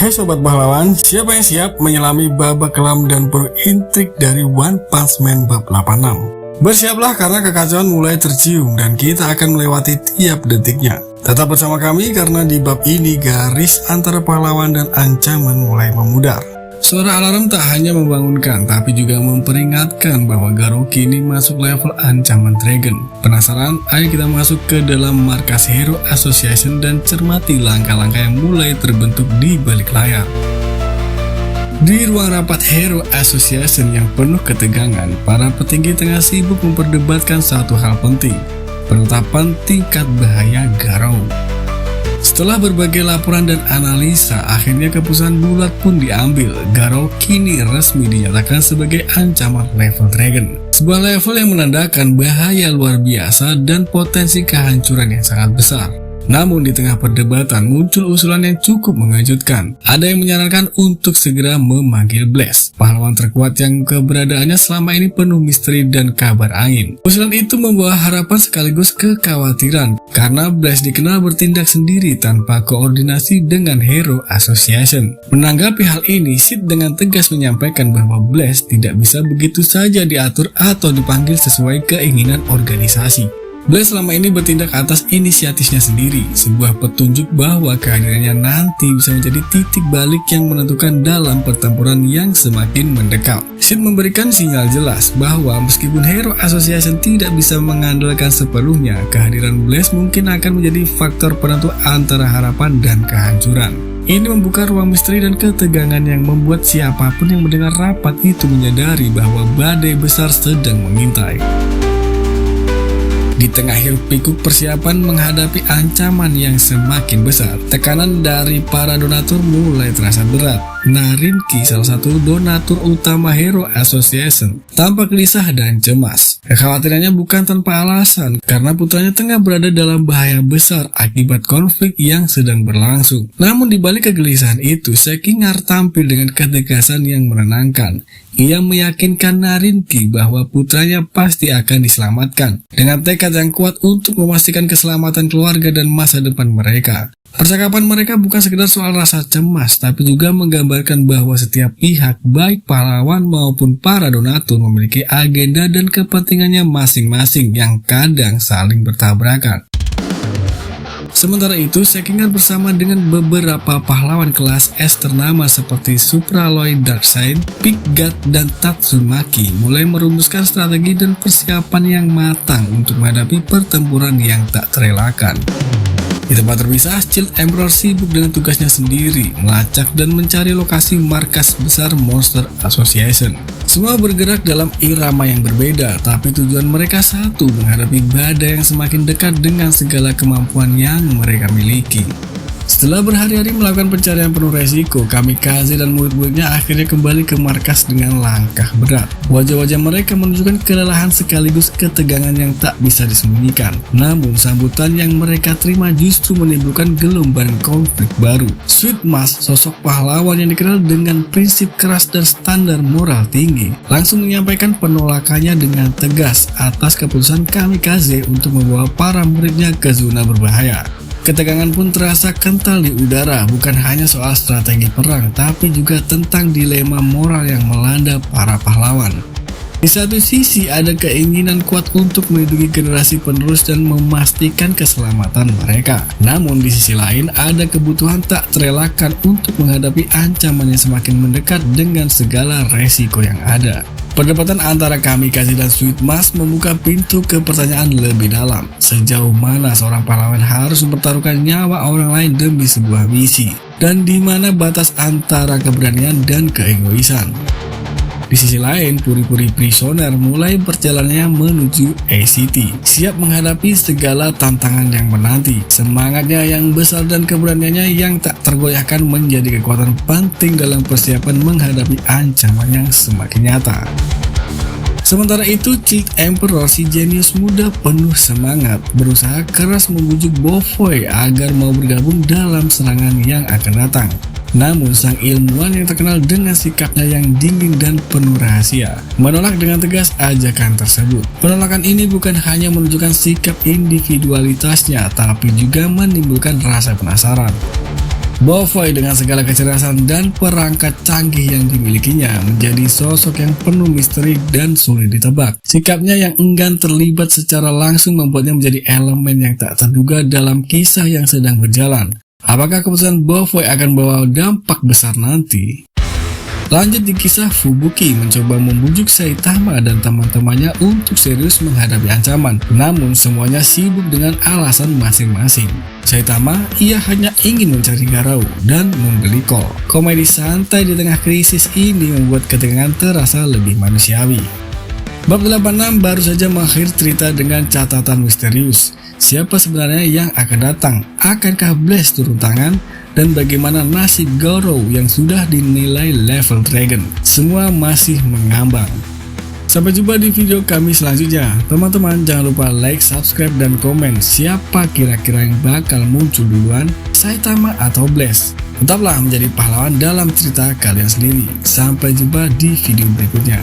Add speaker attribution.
Speaker 1: Hai sobat pahlawan, siapa yang siap menyelami babak kelam dan berintrik dari One Punch Man bab 86? Bersiaplah karena kekacauan mulai tercium dan kita akan melewati tiap detiknya. Tetap bersama kami karena di bab ini garis antara pahlawan dan ancaman mulai memudar. Suara alarm tak hanya membangunkan tapi juga memperingatkan bahwa Garou kini masuk level ancaman Dragon. Penasaran? Ayo kita masuk ke dalam markas Hero Association dan cermati langkah-langkah yang mulai terbentuk di balik layar. Di ruang rapat Hero Association yang penuh ketegangan, para petinggi tengah sibuk memperdebatkan satu hal penting, penetapan tingkat bahaya Garou. Setelah berbagai laporan dan analisa, akhirnya keputusan bulat pun diambil. Garou kini resmi dinyatakan sebagai ancaman level Dragon. Sebuah level yang menandakan bahaya luar biasa dan potensi kehancuran yang sangat besar. Namun di tengah perdebatan muncul usulan yang cukup mengejutkan. Ada yang menyarankan untuk segera memanggil Blaze, pahlawan terkuat yang keberadaannya selama ini penuh misteri dan kabar angin. Usulan itu membawa harapan sekaligus kekhawatiran karena Blaze dikenal bertindak sendiri tanpa koordinasi dengan Hero Association. Menanggapi hal ini, Sid dengan tegas menyampaikan bahwa Blaze tidak bisa begitu saja diatur atau dipanggil sesuai keinginan organisasi. Blaze selama ini bertindak atas inisiatifnya sendiri, sebuah petunjuk bahwa kehadirannya nanti bisa menjadi titik balik yang menentukan dalam pertempuran yang semakin mendekat. Sid memberikan sinyal jelas bahwa meskipun Hero Association tidak bisa mengandalkan sepenuhnya, kehadiran Blaze mungkin akan menjadi faktor penentu antara harapan dan kehancuran. Ini membuka ruang misteri dan ketegangan yang membuat siapapun yang mendengar rapat itu menyadari bahwa badai besar sedang mengintai. Di tengah hiruk-pikuk persiapan menghadapi ancaman yang semakin besar, tekanan dari para donatur mulai terasa berat. Narinki, salah satu donatur utama Hero Association, tampak gelisah dan cemas. Kekhawatirannya bukan tanpa alasan, karena putranya tengah berada dalam bahaya besar akibat konflik yang sedang berlangsung. Namun di balik kegelisahan itu, Sekingar tampil dengan ketegasan yang menenangkan. Ia meyakinkan Narinki bahwa putranya pasti akan diselamatkan, dengan tekad yang kuat untuk memastikan keselamatan keluarga dan masa depan mereka. Percakapan mereka bukan sekedar soal rasa cemas, tapi juga menggambarkan bahwa setiap pihak, baik pahlawan maupun para donatur, memiliki agenda dan kepentingannya masing-masing yang kadang saling bertabrakan. Sementara itu, Sekingar bersama dengan beberapa pahlawan kelas S ternama seperti Supraloy Darkseid, Big God, dan Tatsumaki mulai merumuskan strategi dan persiapan yang matang untuk menghadapi pertempuran yang tak terelakkan. Di tempat terpisah, Shield Emperor sibuk dengan tugasnya sendiri, melacak dan mencari lokasi markas besar Monster Association. Semua bergerak dalam irama yang berbeda, tapi tujuan mereka satu, menghadapi badai yang semakin dekat dengan segala kemampuan yang mereka miliki. Setelah berhari-hari melakukan pencarian penuh resiko, Kamikaze dan murid-muridnya akhirnya kembali ke markas dengan langkah berat. Wajah-wajah mereka menunjukkan kelelahan sekaligus ketegangan yang tak bisa disembunyikan. Namun sambutan yang mereka terima justru menimbulkan gelombang konflik baru. Sweet Mask, sosok pahlawan yang dikenal dengan prinsip keras dan standar moral tinggi, langsung menyampaikan penolakannya dengan tegas atas keputusan Kamikaze untuk membawa para muridnya ke zona berbahaya. Ketegangan pun terasa kental di udara, bukan hanya soal strategi perang, tapi juga tentang dilema moral yang melanda para pahlawan. Di satu sisi ada keinginan kuat untuk melindungi generasi penerus dan memastikan keselamatan mereka. Namun di sisi lain ada kebutuhan tak terelakkan untuk menghadapi ancaman yang semakin mendekat dengan segala resiko yang ada. Perdebatan antara Kamikaze dan Sweet Mask membuka pintu ke pertanyaan lebih dalam. Sejauh mana seorang pahlawan harus mempertaruhkan nyawa orang lain demi sebuah misi? Dan di mana batas antara keberanian dan keegoisan? Di sisi lain, puri-puri prisoner mulai perjalanannya menuju ACT, siap menghadapi segala tantangan yang menanti. Semangatnya yang besar dan keberaniannya yang tak tergoyahkan menjadi kekuatan penting dalam persiapan menghadapi ancaman yang semakin nyata. Sementara itu, Chief Emperor, si jenius muda penuh semangat, berusaha keras membujuk Bofoy agar mau bergabung dalam serangan yang akan datang. Namun sang ilmuwan yang terkenal dengan sikapnya yang dingin dan penuh rahasia menolak dengan tegas ajakan tersebut. Penolakan ini bukan hanya menunjukkan sikap individualitasnya, tapi juga menimbulkan rasa penasaran. Bofoy dengan segala kecerdasan dan perangkat canggih yang dimilikinya menjadi sosok yang penuh misteri dan sulit ditebak. Sikapnya yang enggan terlibat secara langsung membuatnya menjadi elemen yang tak terduga dalam kisah yang sedang berjalan. Apakah keputusan Bofoy akan membawa dampak besar nanti? Lanjut di kisah, Fubuki mencoba membujuk Saitama dan teman-temannya untuk serius menghadapi ancaman. Namun semuanya sibuk dengan alasan masing-masing. Saitama, ia hanya ingin mencari Garou dan membeli kol. Komedi santai di tengah krisis ini membuat ketegangan terasa lebih manusiawi. Bab 86 baru saja mengakhiri cerita dengan catatan misterius. Siapa sebenarnya yang akan datang? Akankah Blaze turun tangan? Dan bagaimana nasib Garou yang sudah dinilai level Dragon? Semua masih mengambang. Sampai jumpa di video kami selanjutnya. Teman-teman jangan lupa like, subscribe, dan komen siapa kira-kira yang bakal muncul duluan, Saitama atau Blaze. Tetaplah menjadi pahlawan dalam cerita kalian sendiri. Sampai jumpa di video berikutnya.